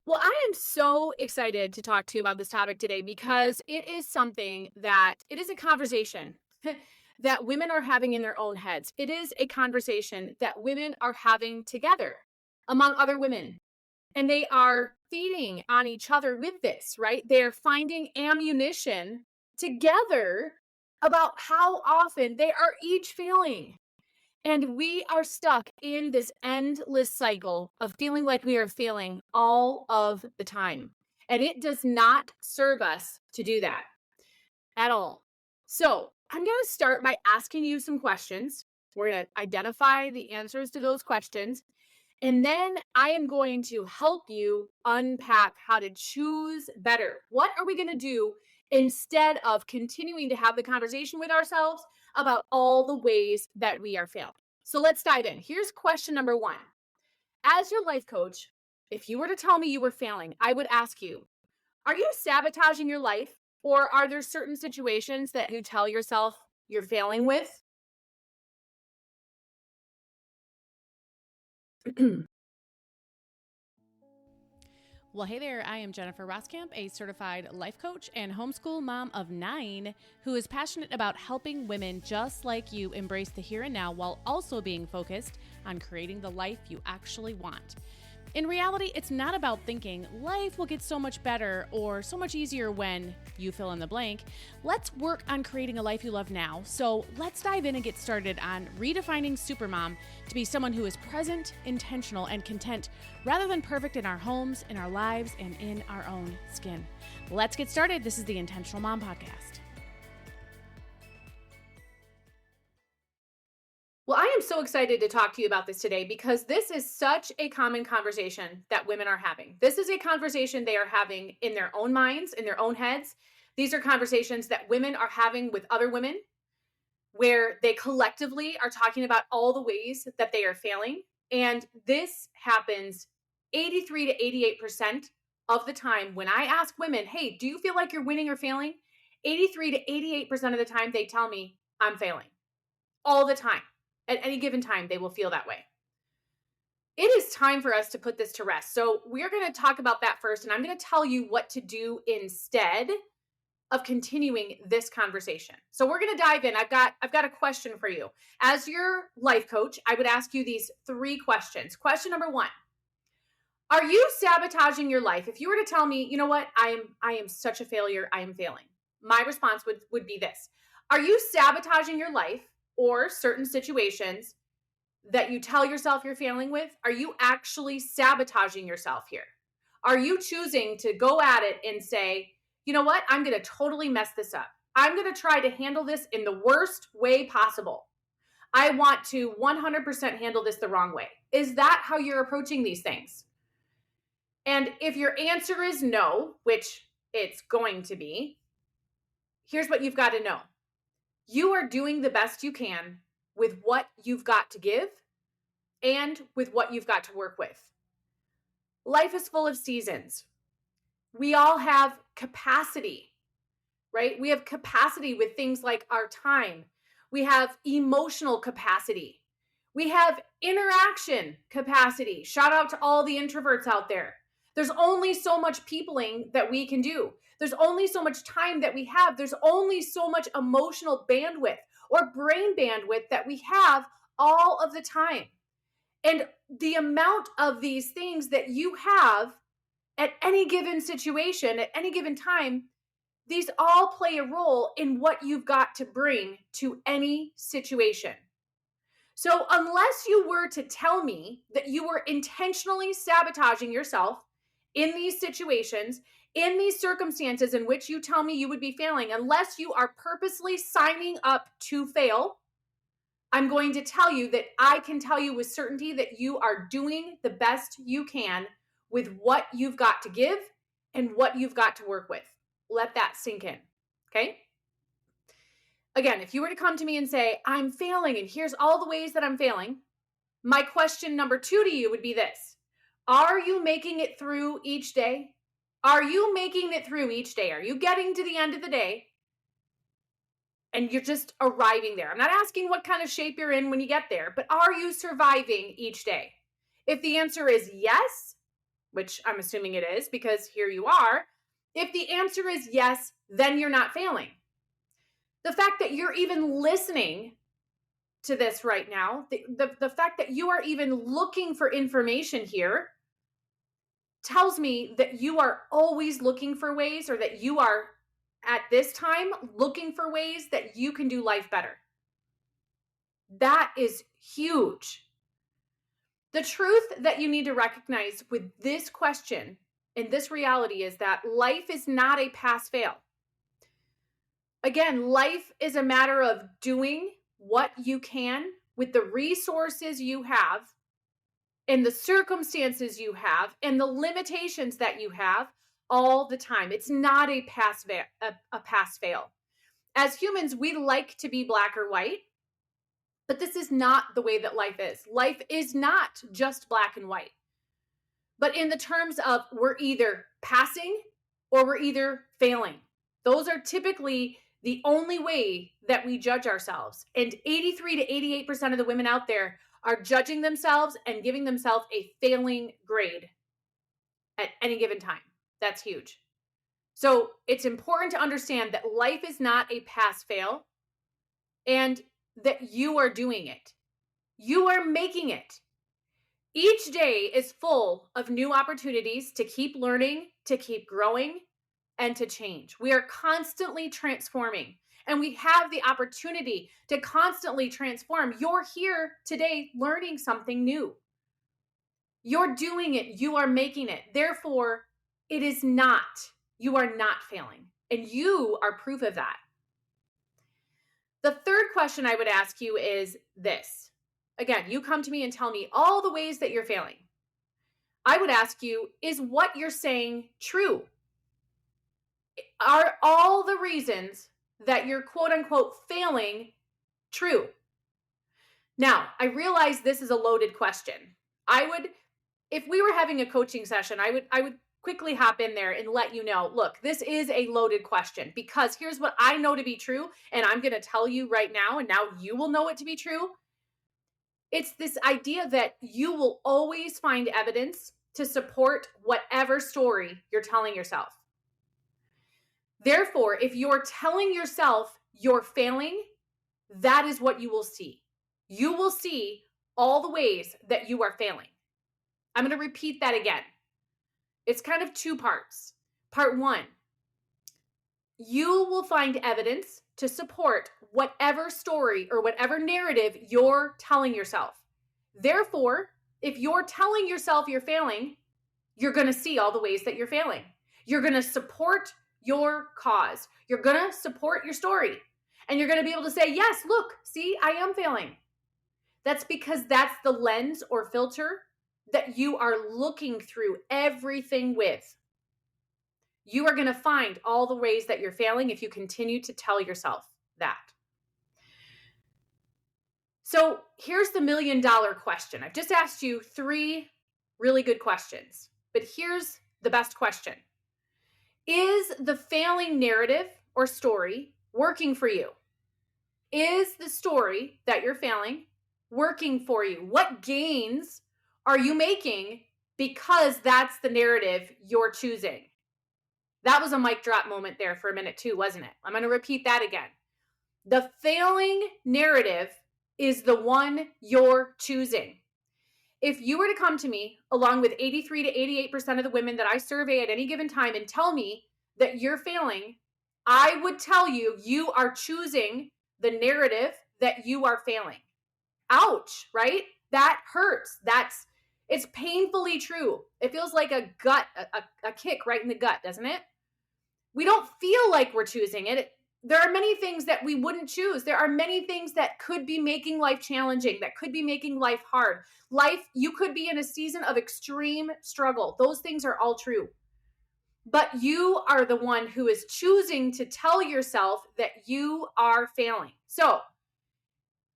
Well, I am so excited to talk to you about this topic today because it is something that it is a conversation that women are having in their own heads. It is a conversation that women are having together among other women, and they are feeding on each other with this, right? They're finding ammunition together about how often they are each feeling. And we are stuck in this endless cycle of feeling like we are failing all of the time. And it does not serve us to do that at all. So I'm going to start by asking you some questions. We're going to identify the answers to those questions. And then I am going to help you unpack how to choose better. What are we going to do instead of continuing to have the conversation with ourselves about all the ways that we are failing? So let's dive in. Here's question number one. As your life coach, if you were to tell me you were failing, I would ask you, are you sabotaging your life? Or are there certain situations that you tell yourself you're failing with? Well, hey there, I am Jennifer Roskamp, a certified life coach and homeschool mom of 9 who is passionate about helping women just like you embrace the here and now while also being focused on creating the life you actually want. In reality, it's not about thinking life will get so much better or so much easier when you fill in the blank. Let's work on creating a life you love now. So let's dive in and get started on redefining Supermom to be someone who is present, intentional, and content rather than perfect in our homes, in our lives, and in our own skin. Let's get started. This is the Intentional Mom Podcast. Well, I am so excited to talk to you about this today because this is such a common conversation that women are having. This is a conversation they are having in their own minds, in their own heads. These are conversations that women are having with other women where they collectively are talking about all the ways that they are failing. And this happens 83 to 88% of the time when I ask women, hey, do you feel like you're winning or failing? 83 to 88% of the time they tell me I'm failing all the time. At any given time, they will feel that way. It is time for us to put this to rest. So we're going to talk about that first, and I'm going to tell you what to do instead of continuing this conversation. So we're going to dive in. I've got a question for you. As your life coach, I would ask you these 3 questions. Question number 1. Are you sabotaging your life? If you were to tell me, you know what, I am such a failure, I am failing. My response would be this. Are you sabotaging your life or certain situations that you tell yourself you're failing with? Are you actually sabotaging yourself here? Are you choosing to go at it and say, you know what, I'm going to totally mess this up. I'm going to try to handle this in the worst way possible. I want to 100% handle this the wrong way. Is that how you're approaching these things? And if your answer is no, which it's going to be, here's what you've got to know. You are doing the best you can with what you've got to give and with what you've got to work with. Life is full of seasons. We all have capacity, right? We have capacity with things like our time. We have emotional capacity. We have interaction capacity. Shout out to all the introverts out there. There's only so much peopling that we can do. There's only so much time that we have. There's only so much emotional bandwidth or brain bandwidth that we have all of the time. And the amount of these things that you have at any given situation, at any given time, these all play a role in what you've got to bring to any situation. So unless you were to tell me that you were intentionally sabotaging yourself in these situations, in these circumstances in which you tell me you would be failing, unless you are purposely signing up to fail, I'm going to tell you that I can tell you with certainty that you are doing the best you can with what you've got to give and what you've got to work with. Let that sink in, okay? Again, if you were to come to me and say, I'm failing and here's all the ways that I'm failing, my question number 2 to you would be this. Are you making it through each day? Are you making it through each day? Are you getting to the end of the day and you're just arriving there? I'm not asking what kind of shape you're in when you get there, but are you surviving each day? If the answer is yes, which I'm assuming it is because here you are, if the answer is yes, then you're not failing. The fact that you're even listening to this right now, the fact that you are even looking for information here tells me that you are always looking for ways, or that you are at this time looking for ways that you can do life better. That is huge. The truth that you need to recognize with this question and this reality is that life is not a pass fail. Again, life is a matter of doing what you can with the resources you have and the circumstances you have and the limitations that you have all the time. It's not a pass fail. As humans, we like to be black or white, but this is not the way that life is. Life is not just black and white. But in the terms of we're either passing or we're either failing. Those are typically the only way that we judge ourselves. And 83 to 88% of the women out there are judging themselves and giving themselves a failing grade at any given time. That's huge. So it's important to understand that life is not a pass fail and that you are doing it. You are making it. Each day is full of new opportunities to keep learning, to keep growing, and to change. We are constantly transforming, and we have the opportunity to constantly transform. You're here today learning something new. You're doing it. You are making it. Therefore, you are not failing, and you are proof of that. The third question I would ask you is this. Again, you come to me and tell me all the ways that you're failing. I would ask you, is what you're saying true? Are all the reasons that you're quote unquote failing true? Now, I realize this is a loaded question. If we were having a coaching session, I would quickly hop in there and let you know, look, this is a loaded question because here's what I know to be true. And I'm going to tell you right now, and now you will know it to be true. It's this idea that you will always find evidence to support whatever story you're telling yourself. Therefore, if you're telling yourself you're failing, that is what you will see. You will see all the ways that you are failing. I'm going to repeat that again. It's kind of two parts. Part one, you will find evidence to support whatever story or whatever narrative you're telling yourself. Therefore, if you're telling yourself you're failing, you're going to see all the ways that you're failing. You're going to support your cause. You're going to support your story. And you're going to be able to say, yes, look, see, I am failing. That's because that's the lens or filter that you are looking through everything with. You are going to find all the ways that you're failing if you continue to tell yourself that. So here's the $1 million question. I've just asked you 3 really good questions, but here's the best question. Is the failing narrative or story working for you? Is the story that you're failing working for you? What gains are you making because that's the narrative you're choosing? That was a mic drop moment there for a minute too, wasn't it? I'm going to repeat that again. The failing narrative is the one you're choosing. If you were to come to me, along with 83 to 88% of the women that I survey at any given time, and tell me that you're failing, I would tell you, you are choosing the narrative that you are failing. Ouch, right? That hurts. It's painfully true. It feels like a kick right in the gut, doesn't it? We don't feel like we're choosing it. There are many things that we wouldn't choose. There are many things that could be making life challenging, that could be making life hard. You could be in a season of extreme struggle. Those things are all true. But you are the one who is choosing to tell yourself that you are failing. So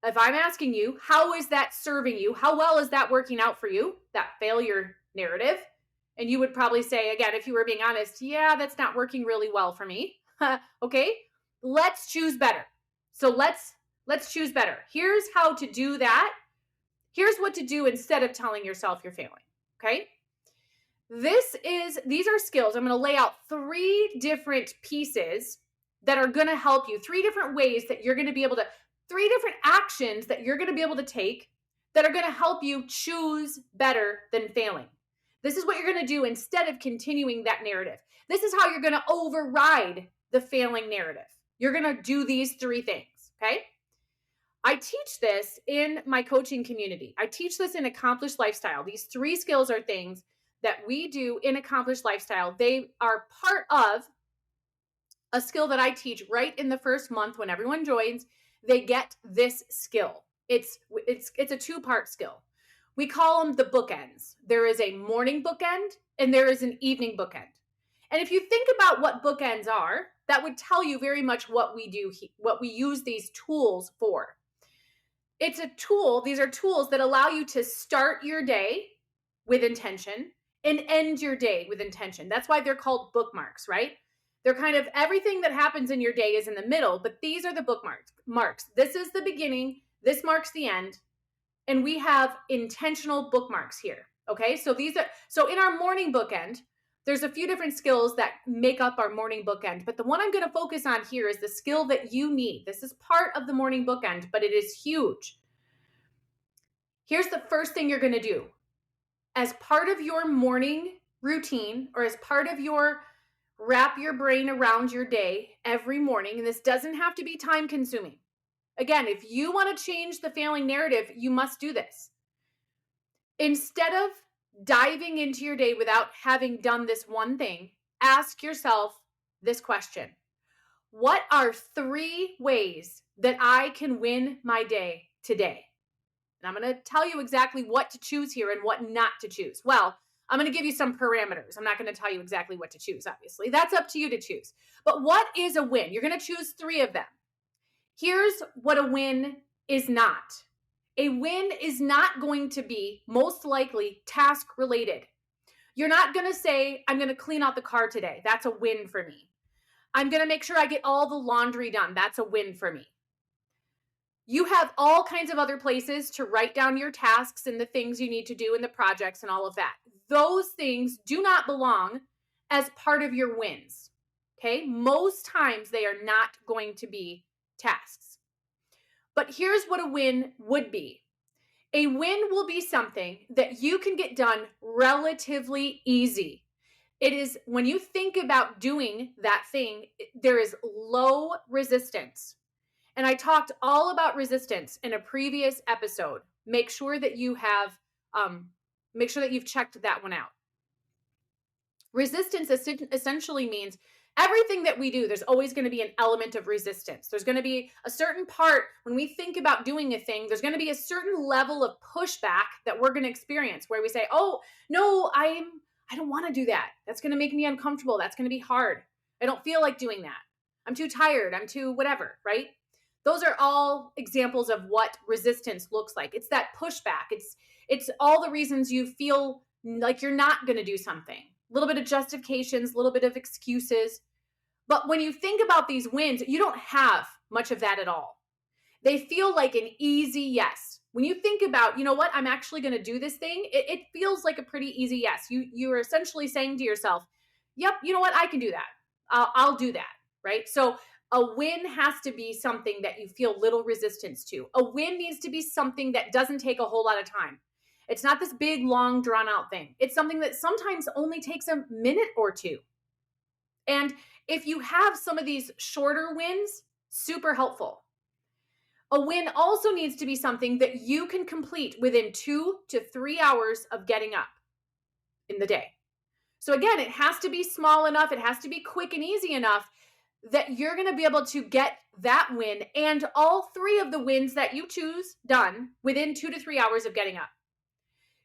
if I'm asking you, how is that serving you? How well is that working out for you, that failure narrative? And you would probably say, again, if you were being honest, yeah, that's not working really well for me. Okay, let's choose better. So let's choose better. Here's how to do that. Here's what to do instead of telling yourself you're failing. Okay. These are skills. I'm going to lay out 3 different pieces that are going to help you, 3 different ways that you're going to be able to, 3 different actions that you're going to be able to take that are going to help you choose better than failing. This is what you're going to do instead of continuing that narrative. This is how you're going to override the failing narrative. You're going to do these 3 things, okay? I teach this in my coaching community. I teach this in Accomplished Lifestyle. These 3 skills are things that we do in Accomplished Lifestyle. They are part of a skill that I teach right in the first month when everyone joins. They get this skill. It's a 2-part skill. We call them the bookends. There is a morning bookend and there is an evening bookend. And if you think about what bookends are, that would tell you very much what we do, what we use these tools for. It's a tool. These are tools that allow you to start your day with intention and end your day with intention. That's why they're called bookmarks, right? They're kind of everything that happens in your day is in the middle, but these are the bookmarks. This is the beginning. This marks the end. And we have intentional bookmarks here. Okay. So in our morning bookend, there's a few different skills that make up our morning bookend, but the one I'm going to focus on here is the skill that you need. This is part of the morning bookend, but it is huge. Here's the first thing you're going to do. As part of your morning routine, or as part of your wrap your brain around your day every morning, and this doesn't have to be time consuming. Again, if you want to change the failing narrative, you must do this. Instead of diving into your day without having done this one thing, ask yourself this question. What are 3 ways that I can win my day today? And I'm going to tell you exactly what to choose here and what not to choose. Well, I'm going to give you some parameters. I'm not going to tell you exactly what to choose, obviously. That's up to you to choose. But what is a win? You're going to choose 3 of them. Here's what a win is not. A win is not going to be, most likely, task related. You're not going to say, I'm going to clean out the car today. That's a win for me. I'm going to make sure I get all the laundry done. That's a win for me. You have all kinds of other places to write down your tasks and the things you need to do and the projects and all of that. Those things do not belong as part of your wins. Okay? Most times they are not going to be tasks. But here's what a win would be. A win will be something that you can get done relatively easy. It is when you think about doing that thing, there is low resistance. And I talked all about resistance in a previous episode. Make sure that you've checked that one out. Resistance essentially means everything that we do, there's always going to be an element of resistance. There's going to be a certain part when we think about doing a thing, there's going to be a certain level of pushback that we're going to experience where we say, oh, no, I don't want to do that. That's going to make me uncomfortable. That's going to be hard. I don't feel like doing that. I'm too tired. I'm too whatever, right? Those are all examples of what resistance looks like. It's that pushback. It's all the reasons you feel like you're not going to do something. A little bit of justifications, a little bit of excuses. But when you think about these wins, you don't have much of that at all. They feel like an easy yes. When you think about, you know what, I'm actually going to do this thing, it feels like a pretty easy yes. You are essentially saying to yourself, yep, you know what, I can do that. I'll do that, right? So a win has to be something that you feel little resistance to. A win needs to be something that doesn't take a whole lot of time. It's not this big, long, drawn-out thing. It's something that sometimes only takes a minute or 2. And if you have some of these shorter wins, super helpful. A win also needs to be something that you can complete within 2 to 3 hours of getting up in the day. So again, it has to be small enough, it has to be quick and easy enough that you're going to be able to get that win and all 3 of the wins that you choose done within 2 to 3 hours of getting up.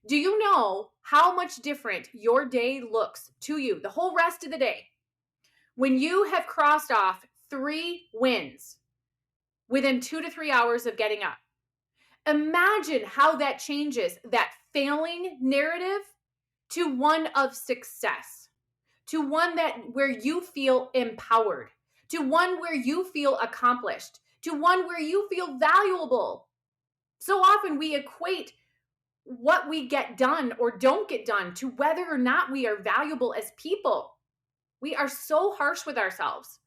Do you know how much different your day looks to you, the whole rest of the day, when you have crossed off 3 wins within 2 to 3 hours of getting up? Imagine how that changes that failing narrative to one of success, to one where you feel empowered, to one where you feel accomplished, to one where you feel valuable. So often we equate what we get done or don't get done, to whether or not we are valuable as people. We are so harsh with ourselves.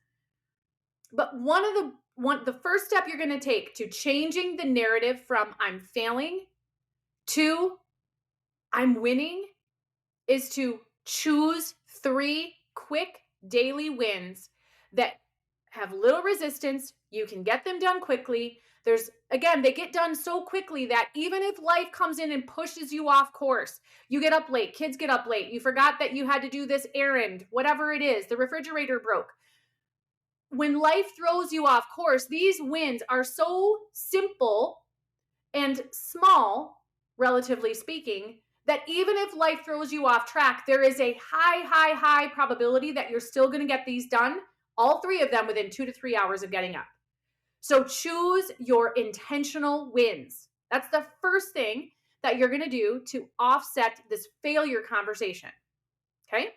But the first step you're going to take to changing the narrative from I'm failing to I'm winning is to choose 3 quick daily wins that have little resistance. You can get them done quickly. They get done so quickly that even if life comes in and pushes you off course, you get up late, kids get up late, you forgot that you had to do this errand, whatever it is, the refrigerator broke. When life throws you off course, these wins are so simple and small, relatively speaking, that even if life throws you off track, there is a high probability that you're still going to get these done, all 3 of them within 2 to 3 hours of getting up. So choose your intentional wins. That's the first thing that you're going to do to offset this failure conversation. Okay?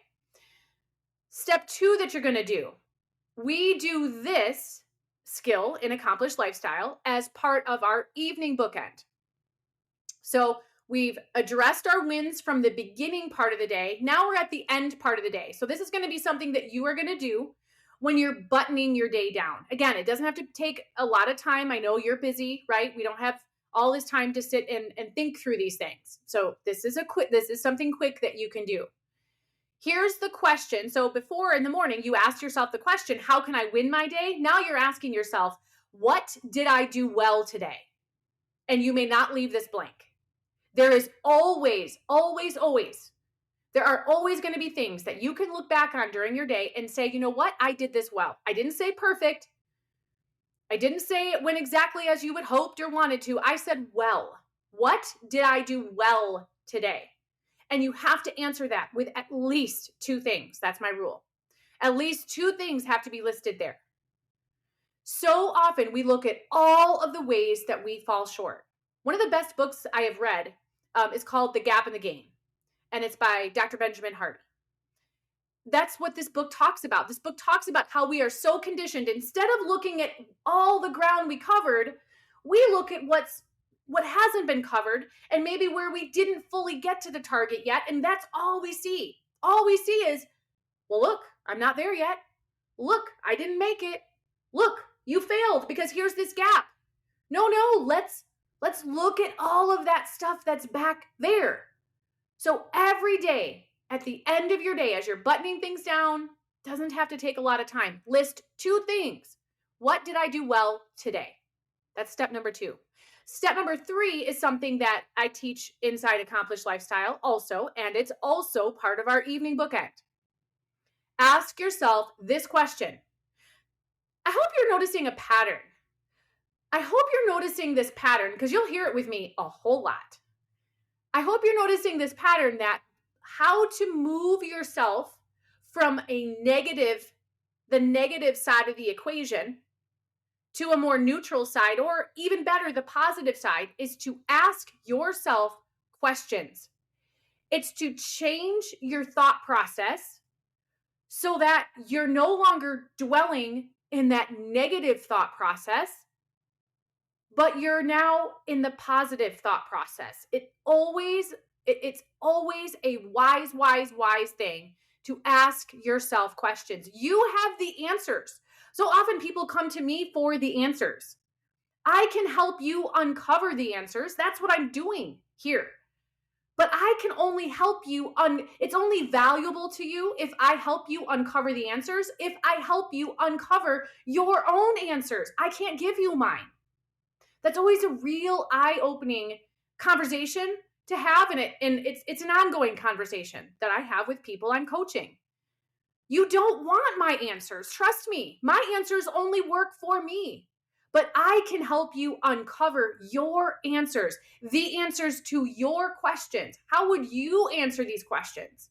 Step 2 that you're going to do. We do this skill in Accomplished Lifestyle as part of our evening bookend. So we've addressed our wins from the beginning part of the day. Now we're at the end part of the day. So this is going to be something that you are going to do when you're buttoning your day down. Again, it doesn't have to take a lot of time. I know you're busy, right? We don't have all this time to sit and think through these things. So this is something quick that you can do. Here's the question. So before in the morning, you asked yourself the question, how can I win my day? Now you're asking yourself, what did I do well today? And you may not leave this blank. There is always, there are always going to be things that you can look back on during your day and say, you know what? I did this well. I didn't say perfect. I didn't say it went exactly as you would hoped or wanted to. I said, well, what did I do well today? And you have to answer that with at least 2 things. That's my rule. At least 2 things have to be listed there. So often we look at all of the ways that we fall short. One of the best books I have read is called The Gap in the Gain, and it's by Dr. Benjamin Hardy. That's what this book talks about. This book talks about how we are so conditioned. Instead of looking at all the ground we covered, we look at what hasn't been covered and maybe where we didn't fully get to the target yet. And that's all we see. All we see is, well, look, I'm not there yet. Look, I didn't make it. Look, you failed because here's this gap. No, let's look at all of that stuff that's back there. So every day, at the end of your day, as you're buttoning things down, doesn't have to take a lot of time. List 2 things. What did I do well today? That's step number 2. Step number 3 is something that I teach inside Accomplished Lifestyle also, and it's also part of our evening bookend. Ask yourself this question. I hope you're noticing a pattern. I hope you're noticing this pattern because you'll hear it with me a whole lot. I hope you're noticing this pattern that how to move yourself from the negative side of the equation to a more neutral side, or even better, the positive side, is to ask yourself questions. It's to change your thought process so that you're no longer dwelling in that negative thought process, but you're now in the positive thought process. It's always a wise thing to ask yourself questions. You have the answers. So often people come to me for the answers. I can help you uncover the answers. That's what I'm doing here. But I can only help you it's only valuable to you if I help you uncover the answers, if I help you uncover your own answers. I can't give you mine. That's always a real eye-opening conversation to have in it. And it's an ongoing conversation that I have with people I'm coaching. You don't want my answers. Trust me, my answers only work for me. But I can help you uncover your answers, the answers to your questions. How would you answer these questions?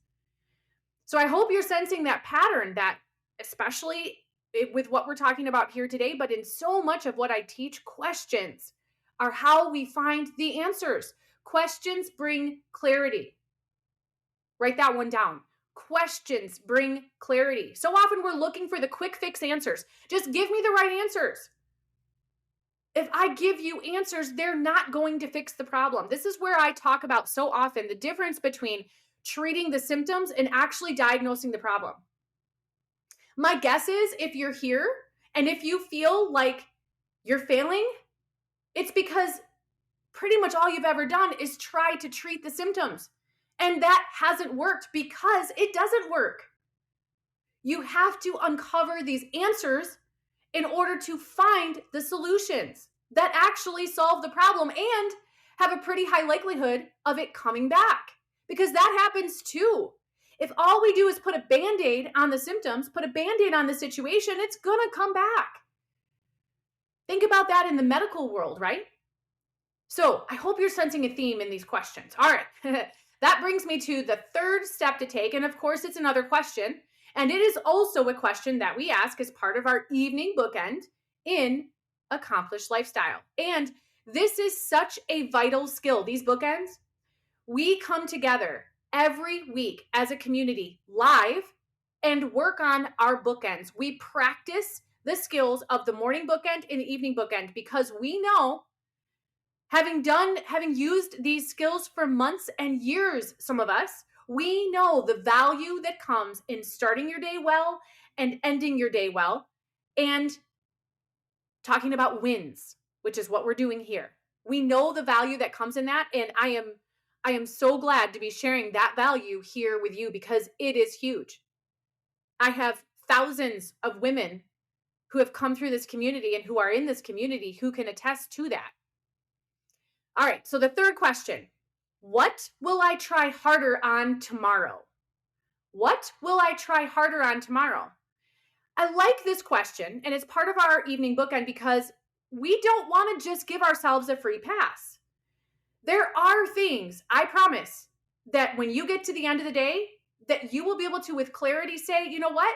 So I hope you're sensing that pattern, that especially with what we're talking about here today, but in so much of what I teach, questions are how we find the answers. Questions bring clarity. Write that one down. Questions bring clarity. So often we're looking for the quick fix answers. Just give me the right answers. If I give you answers, they're not going to fix the problem. This is where I talk about so often the difference between treating the symptoms and actually diagnosing the problem. My guess is if you're here and if you feel like you're failing, it's because pretty much all you've ever done is try to treat the symptoms. And that hasn't worked because it doesn't work. You have to uncover these answers in order to find the solutions that actually solve the problem and have a pretty high likelihood of it coming back. Because that happens too. If all we do is put a band aid on the symptoms, put a band aid on the situation, it's going to come back. Think about that in the medical world, right? So I hope you're sensing a theme in these questions. All right. That brings me to the third step to take. And of course, it's another question. And it is also a question that we ask as part of our evening bookend in Accomplished Lifestyle. And this is such a vital skill. These bookends, we come together every week as a community live and work on our bookends. We practice the skills of the morning bookend and the evening bookend because we know, having used these skills for months and years, some of us, we know the value that comes in starting your day well and ending your day well and talking about wins, which is what we're doing here. We know the value that comes in that, and I am so glad to be sharing that value here with you because it is huge. I have thousands of women who have come through this community and who are in this community who can attest to that. All right, so the third question, what will I try harder on tomorrow? What will I try harder on tomorrow? I like this question, and it's part of our evening bookend because we don't want to just give ourselves a free pass. There are things, I promise, that when you get to the end of the day, that you will be able to, with clarity, say, you know what?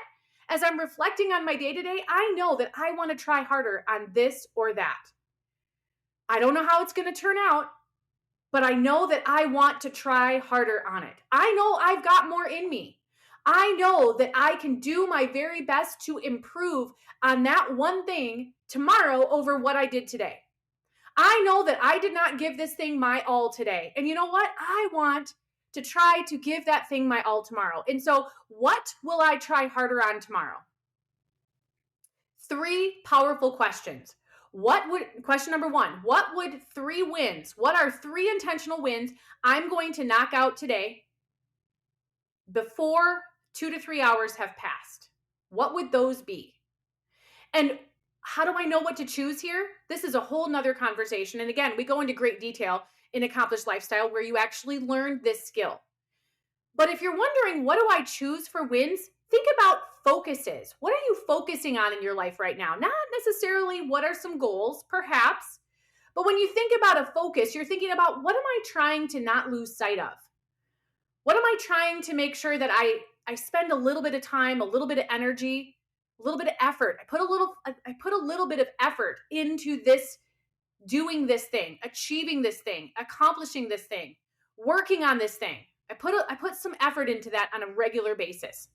As I'm reflecting on my day to day, I know that I want to try harder on this or that. I don't know how it's going to turn out, but I know that I want to try harder on it. I know I've got more in me. I know that I can do my very best to improve on that one thing tomorrow over what I did today. I know that I did not give this thing my all today. And you know what? I want to try to give that thing my all tomorrow. And so, what will I try harder on tomorrow? Three powerful questions. Question number one, what would three wins, what are three intentional wins I'm going to knock out today before 2 to 3 hours have passed? What would those be? And how do I know what to choose here? This is a whole nother conversation. And again, we go into great detail in Accomplished Lifestyle where you actually learn this skill. But if you're wondering, what do I choose for wins? Think about focuses. What are you focusing on in your life right now? Not necessarily what are some goals, perhaps, but when you think about a focus, you're thinking about what am I trying to not lose sight of? What am I trying to make sure that I spend a little bit of time, a little bit of energy, a little bit of effort. I put a little bit of effort into this, doing this thing, achieving this thing, accomplishing this thing, working on this thing. I put some effort into that on a regular basis.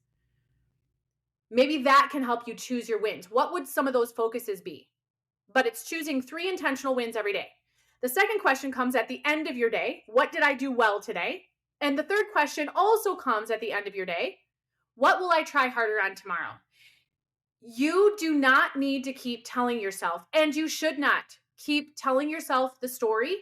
Maybe that can help you choose your wins. What would some of those focuses be? But it's choosing three intentional wins every day. The second question comes at the end of your day. What did I do well today? And the third question also comes at the end of your day. What will I try harder on tomorrow? You do not need to keep telling yourself, and you should not keep telling yourself the story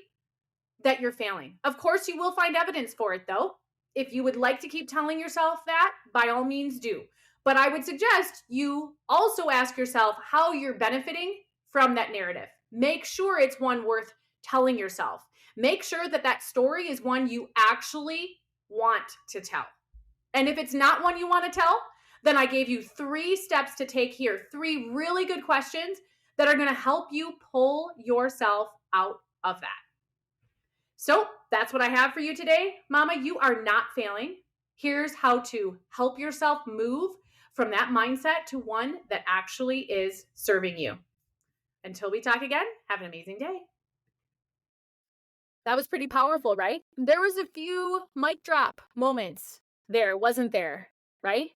that you're failing. Of course, you will find evidence for it, though. If you would like to keep telling yourself that, by all means do. But I would suggest you also ask yourself how you're benefiting from that narrative. Make sure it's one worth telling yourself. Make sure that that story is one you actually want to tell. And if it's not one you want to tell, then I gave you 3 steps to take here. 3 really good questions that are going to help you pull yourself out of that. So that's what I have for you today. Mama, you are not failing. Here's how to help yourself move from that mindset to one that actually is serving you. Until we talk again, have an amazing day. That was pretty powerful, right? There was a few mic drop moments there, wasn't there? Right?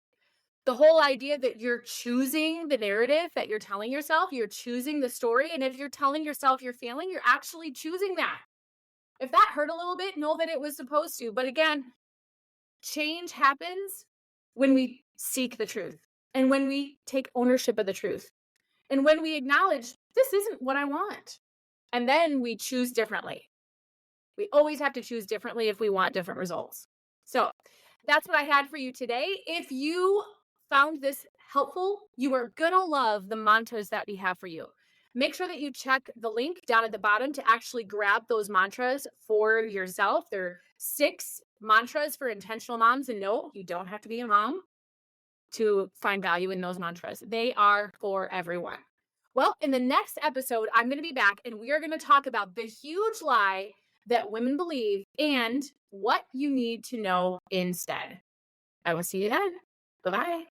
The whole idea that you're choosing the narrative that you're telling yourself, you're choosing the story. And if you're telling yourself you're failing, you're actually choosing that. If that hurt a little bit, know that it was supposed to. But again, change happens when we seek the truth and when we take ownership of the truth and when we acknowledge this isn't what I want. And then we choose differently. We always have to choose differently if we want different results. So that's what I had for you today. If you found this helpful, you are going to love the mantras that we have for you. Make sure that you check the link down at the bottom to actually grab those mantras for yourself. There are 6 mantras for intentional moms. And no, you don't have to be a mom to find value in those mantras. They are for everyone. Well, in the next episode, I'm going to be back and we are going to talk about the huge lie that women believe and what you need to know instead. I will see you then. Bye-bye.